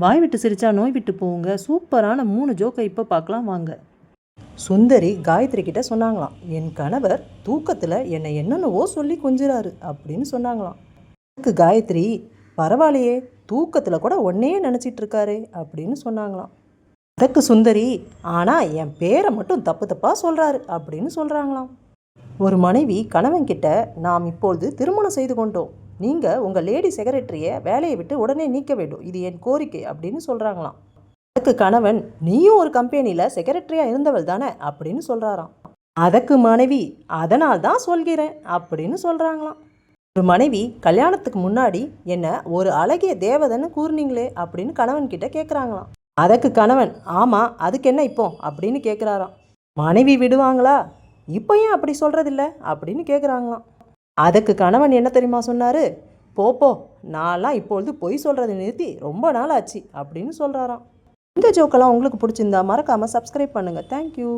வாய் விட்டு சிரிச்சா நோய் விட்டு போங்க. சூப்பரான 3 ஜோக்கை இப்போ பார்க்கலாம் வாங்க. சுந்தரி காயத்ரி கிட்ட சொன்னாங்களாம், என் கணவர் தூக்கத்தில் என்னை என்னென்னவோ சொல்லி கொஞ்சிறாரு அப்படின்னு சொன்னாங்களாம். அதுக்கு காயத்ரி, பரவாயில்லையே, தூக்கத்தில் கூட ஒன்னையே நினச்சிட்டு இருக்காரு அப்படின்னு சொன்னாங்களாம். அதுக்கு சுந்தரி, ஆனால் என் பேரை மட்டும் தப்பு தப்பாக சொல்கிறாரு அப்படின்னு சொல்கிறாங்களாம். ஒரு மனைவி கணவன்கிட்ட, நாம் இப்பொழுது திருமணம் செய்து கொண்டோம், நீங்கள் உங்கள் லேடி செக்ரட்டரியை வேலையை விட்டு உடனே நீக்க வேண்டும், இது என் கோரிக்கை அப்படின்னு சொல்கிறாங்களாம். அதுக்கு கணவன், நீயும் ஒரு கம்பெனியில் செக்ரட்டரியாக இருந்தவள் தானே அப்படின்னு சொல்கிறாராம். அதுக்கு மனைவி, அதனால் தான் சொல்கிறேன் அப்படின்னு சொல்கிறாங்களாம். ஒரு மனைவி, கல்யாணத்துக்கு முன்னாடி என்ன ஒரு அழகிய தேவதைன்னு கூறுனீங்களே அப்படின்னு கணவன்கிட்ட கேட்குறாங்களாம். அதுக்கு கணவன், ஆமாம், அதுக்கு என்ன இப்போ அப்படின்னு கேட்குறாராம். மனைவி விடுவாங்களா, இப்போ ஏன் அப்படி சொல்கிறதில்ல அப்படின்னு கேட்குறாங்களாம். அதுக்கு கணவன் என்ன தெரியுமா சொன்னார், போப்போ, நான்லாம் இப்பொழுது பொய் சொல்கிறத நிறுத்தி ரொம்ப நாள் ஆச்சு அப்படின்னு சொல்கிறாராம். இந்த ஜோக்கெல்லாம் உங்களுக்கு பிடிச்சிருந்தா மறக்காமல் சப்ஸ்கிரைப் பண்ணுங்கள். தேங்க்யூ.